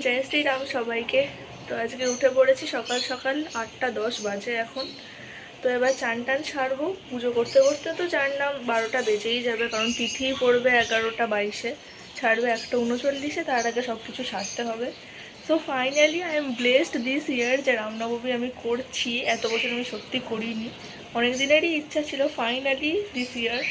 জয় শ্রীরাম সবাইকে। তো আজকে উঠে পড়েছি সকাল সকাল, 8টা 10 বাজে এখন। তো এবার চান টান ছাড়বো, পুজো করতে করতে তো চার নাম 12টা বেজেই যাবে, কারণ তিথি পড়বে 11টা 22-এ, ছাড়বে 1টা 39-এ, তার আগে সব কিছু সারতে হবে। So finally I am blessed this ইয়ার যে রামনবমী আমি করছি। এত বছর আমি সত্যি করিনি, অনেক দিনেরই ইচ্ছা ছিল, ফাইনালি দিস ইয়ার।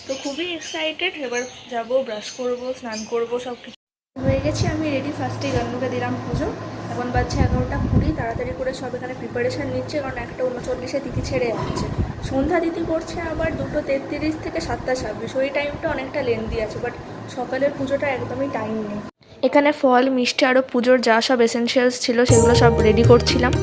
তো খুবই এক্সাইটেড। এবার যাবো, ব্রাশ করব, স্নান করব, সব কিছু হয়ে গেছি আমি রেডি। ফার্স্টেই গান্নুকে দিলাম পুজো। এখন বাজছে 11টা 20। তাড়াতাড়ি করে সব এখানে প্রিপারেশান নিচ্ছে, কারণ 1টা 39-এ তিথি ছেড়ে যাচ্ছে। সন্ধ্যা তিথি করছে আবার 2টো 33 থেকে 7টা 26। ওই টাইমটা অনেকটা লেন্দি আছে, বাট সকালের পুজোটা একদমই টাইম নেই। এখানে ফল মিষ্টি আরও পুজোর যা সব এসেনশিয়ালস ছিল সেগুলো সব রেডি করছিলাম।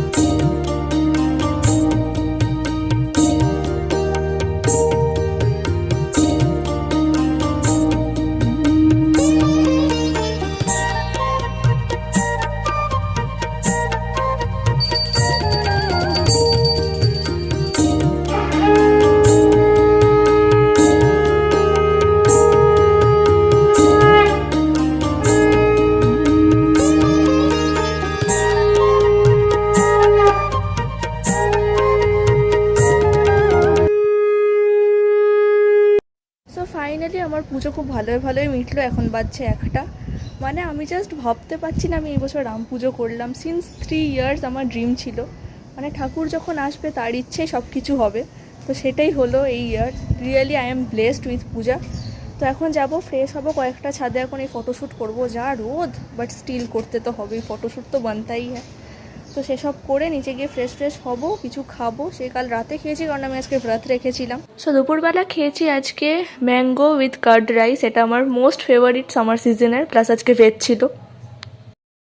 ফাইনালি আমার পুজো খুব ভালোই মিটলো। এখন বাজছে 1টা। মানে আমি জাস্ট ভাবতে পারছি না আমি এই বছর রাম পুজো করলাম। সিন্স 3 ইয়ার্স আমার ড্রিম ছিল, মানে ঠাকুর যখন আসবে তার ইচ্ছেই সব কিছু হবে। তো সেটাই হলো এই year. Really I am blessed with Puja. তো এখন যাব, ফ্রেশ হবো, কয়েকটা ছাদে এখন এই ফটোশ্যুট করবো। যা রোদ, বাট স্টিল করতে তো হবেই, ফটোশ্যুট তো বানতাই হ্যাঁ। তো সেসব করে নিচে গিয়ে ফ্রেশ হবো, কিছু খাবো। সে কাল রাতে খেয়েছি, কারণ আমি আজকে ব্রাত রেখেছিলাম। সো দুপুরবেলা খেয়েছি আজকে ম্যাঙ্গো উইথ কার্ড রাইস। এটা আমার মোস্ট ফেভারিট সামার সিজনের, প্লাস আজকে ভেজ ছিল।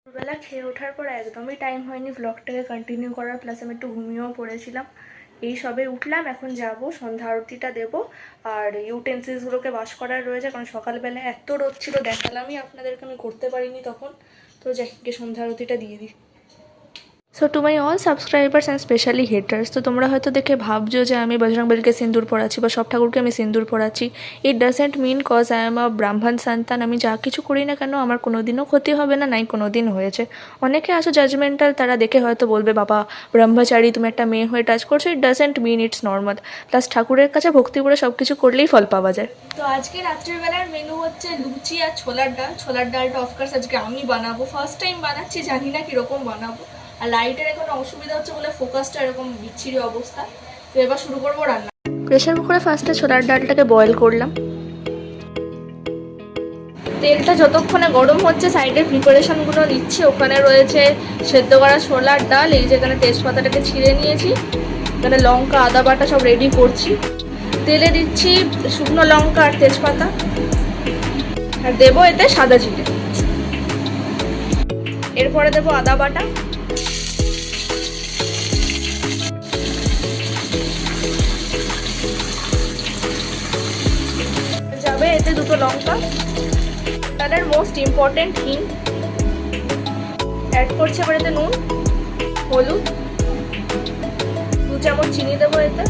দুপুরবেলা খেয়ে ওঠার পর একদমই টাইম হয়নি ব্লগটাকে কন্টিনিউ করার, প্লাস আমি একটু ঘুমিয়েও পড়েছিলাম। এই সবে উঠলাম, এখন যাব সন্ধ্যা আরতিটা দেবো। আর ইউটেন্সিলসগুলোকে ওয়াশ করার রয়েছে, কারণ সকালবেলা এত রোদ ছিল, দেখালামই আপনাদেরকে, আমি করতে পারিনি তখন। তো যাই গিয়ে সন্ধ্যা আরতিটা দিয়ে দিই। So to my all subscribers and specially haters, তো তোমরা হয়তো দেখে ভাবছো যে আমি বজরংবলীকে সিন্দুর পড়াচ্ছি বা সব ঠাকুরকে আমি সিন্দুর পড়াচ্ছি। It doesn't mean cause I am a ব্রাহ্মণ সন্তান। আমি যা কিছু করি না কেন আমার কোনো দিনও ক্ষতি হবে না, নাই কোনো দিন হয়েছে। অনেকে আছো জাজমেন্টাল, তারা দেখে হয়তো বলবে বাবা ব্রহ্মচারী, তুমি একটা মেয়ে হয়ে টাচ করছো। It doesn't mean, it's normal. Plus ঠাকুরের কাছে ভক্তি করে সব কিছু করলেই ফল পাওয়া যায়। তো আজকে রাত্রিবেলার মেনু হচ্ছে লুচি আর ছোলার ডাল। ছোলার ডালটা অফকোর্স আজকে আমি বানাবো, ফার্স্ট টাইম বানাচ্ছি, জানি না কীরকম বানাবো। আর লাইটের এখন অসুবিধা হচ্ছে বলে ফোকাসটা এরকম বিচ্ছিরি অবস্থা। তো এবার শুরু করবো রান্না। প্রেশার কুকারে ফার্স্টে ছোলার ডালটাকে বয়েল করলাম। তেলটা যতক্ষণে গরম হচ্ছে সাইডের প্রিপারেশনগুলো নিচ্ছি। ওখানে রয়েছে সেদ্ধ করা ছোলার ডাল, এই যেখানে তেজপাতাটাকে ছিঁড়ে নিয়েছি, এখানে লঙ্কা আদা বাটা সব রেডি করছি। তেলে দিচ্ছি শুকনো লঙ্কা আর তেজপাতা, আর দেবো এতে সাদা জিরে। এরপরে দেবো আদা বাটা, যাবে এতে দুটো লঙ্কা, ডালের মোস্ট ইম্পর্টেন্ট হিং। অ্যাড করছি এবার এতে নুন, হলুদ, 2 চামচ চিনি দেবো এতে।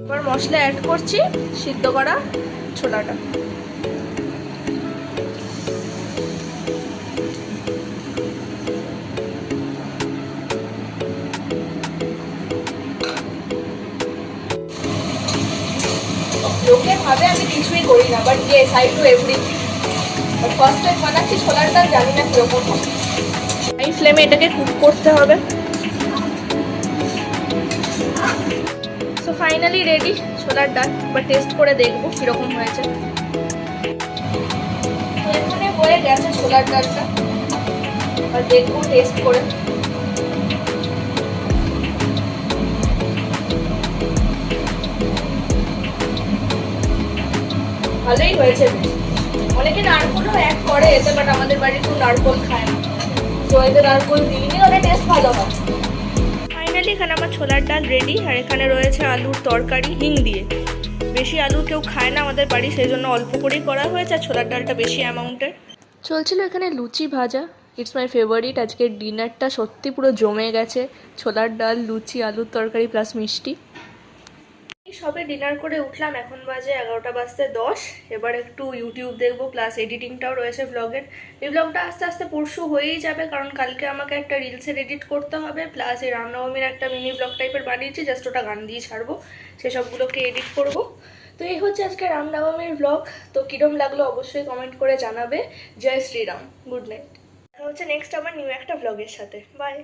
এবার মশলা অ্যাড করছি সিদ্ধ করা ছোলাটা। লোকে ভাবে আমি কিছুই করি না, but yes I do everything. But first time বানাচ্ছি ছোলার ডাল, জানি না কীরকম হবে। হাই ফ্লেমে এটাকে কুক করতে হবে। সো ফাইনালি রেডি ছোলার ডাল। এবার টেস্ট করে দেখবো কীরকম হয়েছে। এখানে হয়ে গেছে ছোলার ডালটা, আর দেখবো টেস্ট করে। ভালোই হয়েছে। অনেকে নারকোলও অ্যাড করে এতে, বাট আমাদের বাড়ির কেউ নারকোল খায় না, তো এতে নারকোল দিইনি, ওটা টেস্ট ভালো হয়। ফাইনালি এখানে আমার ছোলার ডাল রেডি। আর এখানে রয়েছে আলুর তরকারি হিং দিয়ে। বেশি আলু কেউ খায় না আমাদের বাড়ি, সেই জন্য অল্প করেই করা হয়েছে, আর ছোলার ডালটা বেশি অ্যামাউন্টের। চলছিল এখানে লুচি ভাজা। It's my favourite. আজকের ডিনারটা সত্যি পুরো জমে গেছে, ছোলার ডাল, লুচি, আলুর তরকারি প্লাস মিষ্টি। এই সবে ডিনার করে উঠলাম, এখন বাজে 11:10। এবার একটু ইউটিউব দেখবো, প্লাস এডিটিংটাও রয়েছে ভ্লগের। এই ভ্লগটা আস্তে আস্তে পরশু হয়েই যাবে, কারণ কালকে আমাকে একটা রিলসের এডিট করতে হবে, প্লাস এই রামনবমীর একটা মিনি ব্লগ টাইপের বানিয়েছি, জাস্ট ওটা গান দিয়ে ছাড়বো, সেসবগুলোকে এডিট করব। তো এই হচ্ছে আজকে রামনবমীর ব্লগ। তো কিরম লাগলো অবশ্যই কমেন্ট করে জানাবে। জয় শ্রীরাম, গুড নাইট। দেখা হচ্ছে নেক্সট আমার নিউ একটা ভ্লগের সাথে। বাই।